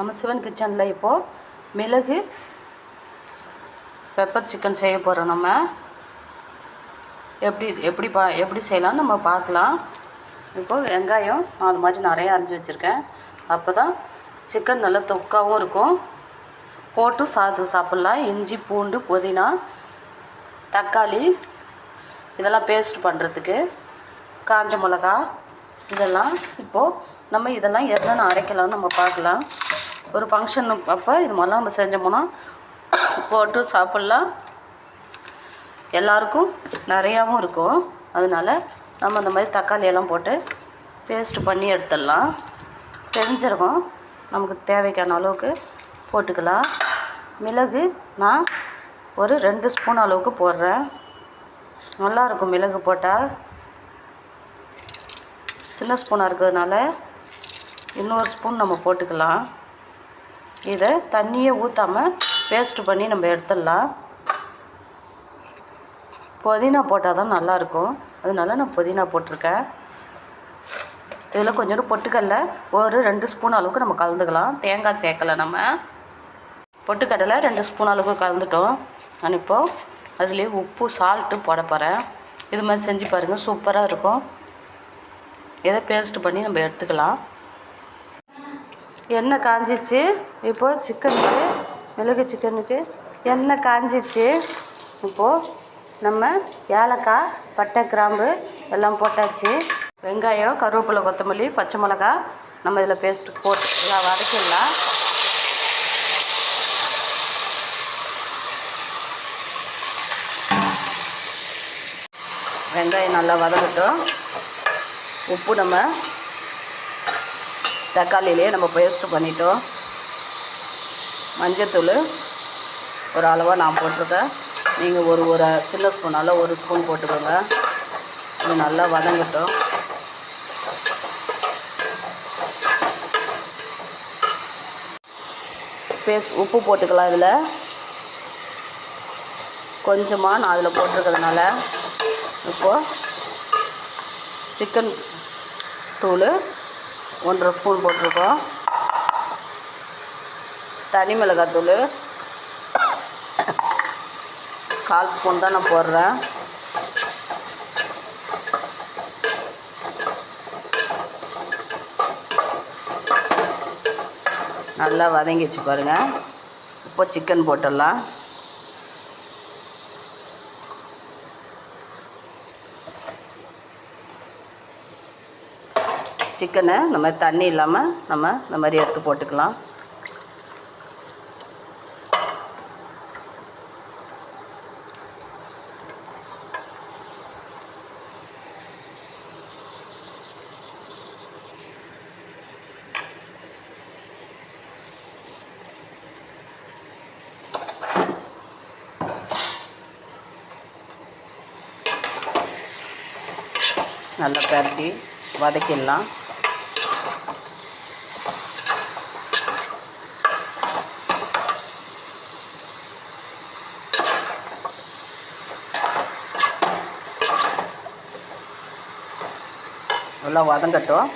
நம்ம சிவன் கிச்சனில் இப்போது மிளகு பெப்பர் சிக்கன் செய்ய போகிறோம். நம்ம எப்படி செய்யலாம்னு நம்ம பார்க்கலாம். இப்போது வெங்காயம் அது மாதிரி நிறையா அரிஞ்சு வச்சுருக்கேன். அப்போ தான் சிக்கன் நல்லா தொக்காவும் இருக்கும், போட்டு சாப்பிட்லாம். இஞ்சி, பூண்டு, புதினா, தக்காளி இதெல்லாம் பேஸ்ட் பண்ணுறதுக்கு, காஞ்ச மிளகா இதெல்லாம் இப்போது நம்ம இதெல்லாம் என்னென்ன அரைக்கலாம்னு நம்ம பார்க்கலாம். ஒரு ஃபங்க்ஷன் அப்போ இது மாதிரிலாம் நம்ம செஞ்சோம்னா போட்டு சாப்பிட்லாம். எல்லாருக்கும் நிறையாவும் இருக்கும். அதனால் நம்ம இந்த மாதிரி தக்காளி எல்லாம் போட்டு பேஸ்ட் பண்ணி எடுத்துடலாம். தெரிஞ்சிருக்கும், நமக்கு தேவைக்கான அளவுக்கு போட்டுக்கலாம். மிளகு நான் ஒரு 2 ஸ்பூன் அளவுக்கு போடுறேன். நல்லாயிருக்கும் மிளகு போட்டால். சின்ன ஸ்பூனாக இருக்கிறதுனால இன்னொரு ஸ்பூன் நம்ம போட்டுக்கலாம். இதை தண்ணியே ஊற்றாமல் பேஸ்ட் பண்ணி நம்ம எடுத்துடலாம். புதினா போட்டால் தான் நல்லாயிருக்கும், அதனால நான் புதினா போட்டிருக்கேன். இதில் கொஞ்சோண்டு பொட்டுக்கடலை ஒரு 2 ஸ்பூன் அளவுக்கு நம்ம கலந்துக்கலாம். தேங்காய் சேர்க்கலை, நம்ம பொட்டுக்கடலை 2 ஸ்பூன் அளவுக்கு கலந்துட்டோம். நான் இப்போது அதுலேயே உப்பு சால்ட்டு போட போகிறேன். இது மாதிரி செஞ்சு பாருங்கள், சூப்பராக இருக்கும். இதை பேஸ்ட் பண்ணி நம்ம எடுத்துக்கலாம். எண்ணெய் காஞ்சிச்சு. இப்போது சிக்கனுக்கு, மிளகு சிக்கனுக்கு எண்ணெய் காஞ்சிச்சு. இப்போது நம்ம ஏலக்காய், பட்டை, கிராம்பு எல்லாம் போட்டாச்சு. வெங்காயம், கருவேப்பிலை, கொத்தமல்லி, பச்சை மிளகா நம்ம இதில் பேஸ்ட்டு போட்டு எல்லாம் வதக்கிடலாம். வெங்காயம் நல்லா வதங்கட்டும். உப்பு நம்ம தக்காளியிலே நம்ம பேஸ்ட்டு பண்ணிட்டோம். மஞ்சத்தூள் ஒரு அளவாக நான் போட்டிருக்கேன். நீங்கள் ஒரு சின்ன ஸ்பூனால் 1 ஸ்பூன் போட்டுக்கோங்க. இது நல்லா வதங்கட்டும். உப்பு போட்டுக்கலாம். இதில் கொஞ்சமாக நான் அதில் போட்டிருக்கிறதுனால இப்போது சிக்கன் தூள் 1.5 ஸ்பூன் போட்டிருக்கோம். தனி மிளகாய் தூள் 1/4 ஸ்பூன் தான் நான் போடுறேன். நல்லா வதங்கிச்சு பாருங்கள். இப்போ சிக்கன் போட்டுடலாம். சிக்கனை நம்ம தண்ணி இல்லாமல் நம்ம இந்த மாதிரி எடுத்து போட்டுக்கலாம். நல்லா பரட்டி வதக்கிடலாம். நல்லா வதங்கட்டும்.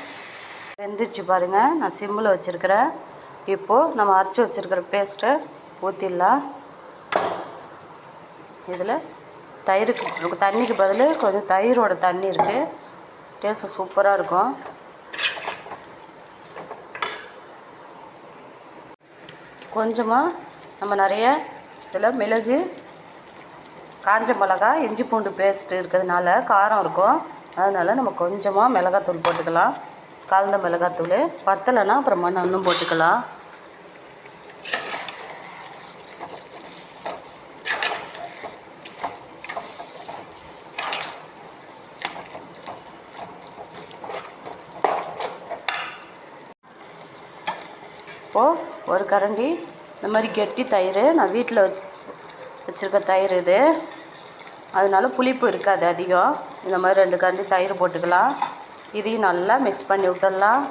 வெந்துச்சு பாருங்கள். நான் சிம்மில் வச்சுருக்கிறேன். இப்போது நம்ம அரைச்சி வச்சுருக்கிற பேஸ்ட்டை ஊற்றிடலாம். இதில் தயிருக்கு தண்ணிக்கு பதில் கொஞ்சம் தயிரோட தண்ணி இருக்குது. டேஸ்ட்டு சூப்பராக இருக்கும். கொஞ்சமாக நம்ம நிறைய இதில் மிளகு, காஞ்ச மிளகா, இஞ்சி பூண்டு பேஸ்ட்டு இருக்கிறதுனால காரம் இருக்கும். அதனால் நம்ம கொஞ்சமாக மிளகாத்தூள் போட்டுக்கலாம். கலந்த மிளகாத்தூள் பத்தலைன்னா அப்புறமா இன்னும் போட்டுக்கலாம். இப்போது ஒரு கரண்டி இந்த மாதிரி கெட்டி தயிர், நான் வீட்டில் வச்சுருக்க தயிர் இது, அதனால புளிப்பு இருக்காது அதிகம். இந்த மாதிரி 2 கரண்டி தயிர் போட்டுக்கலாம். இதையும் நல்லா மிக்ஸ் பண்ணி விட்டுடலாம்.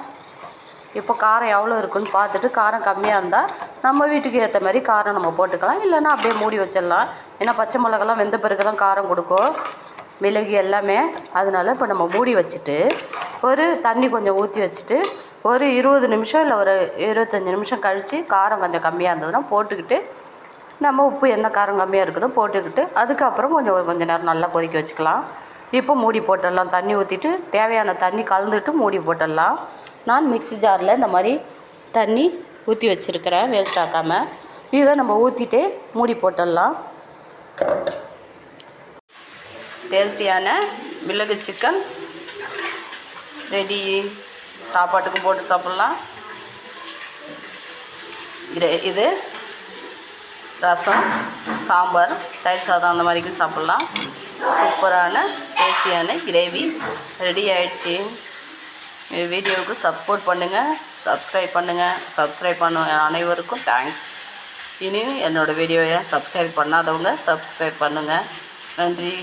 இப்போ காரம் எவ்வளோ இருக்குன்னு பார்த்துட்டு, காரம் கம்மியாக இருந்தால் நம்ம வீட்டுக்கு ஏற்ற மாதிரி காரம் நம்ம போட்டுக்கலாம். இல்லைன்னா அப்படியே மூடி வச்சிடலாம். ஏன்னா பச்சை மிளகாலாம் வெந்த பிறகு தான் காரம் கொடுக்கும், மிளகு எல்லாமே. அதனால் இப்போ நம்ம மூடி வச்சுட்டு ஒரு தண்ணி கொஞ்சம் ஊற்றி வச்சுட்டு ஒரு 20 நிமிஷம் இல்லை ஒரு 25 நிமிஷம் கழித்து காரம் கொஞ்சம் கம்மியாக இருந்ததுன்னா போட்டுக்கிட்டு நம்ம உப்பு என்ன காரம் கம்மியாக இருக்குதோ போட்டுக்கிட்டு அதுக்கப்புறம் கொஞ்சம் நேரம் நல்லா கொதிக்க வச்சுக்கலாம். இப்போ மூடி போட்டுடலாம். தண்ணி ஊற்றிட்டு தேவையான தண்ணி கலந்துட்டு மூடி போட்டுடலாம். நான் மிக்ஸி ஜாரில் இந்த மாதிரி தண்ணி ஊற்றி வச்சுருக்கிறேன் வேஸ்ட் ஆக்காமல். இதை நம்ம ஊற்றிட்டு மூடி போட்டுடலாம். டேஸ்டியான மிளகு சிக்கன் ரெடி. சாப்பாட்டுக்கும் போட்டு சாப்பிட்லாம். இது ரசம், சாம்பார், தயிர் சாதம் அந்த மாதிரிக்கும் சாப்பிட்லாம். சூப்பரான டேஸ்டியான கிரேவி ரெடி ஆகிடுச்சி. வீடியோவுக்கு சப்போர்ட் பண்ணுங்கள், சப்ஸ்கிரைப் பண்ணுங்கள். சப்ஸ்கிரைப் பண்ண அனைவருக்கும் தேங்க்ஸ். இனியும் என்னோடய வீடியோவை சப்ஸ்கிரைப் பண்ணாதவங்க சப்ஸ்கிரைப் பண்ணுங்கள். நன்றி.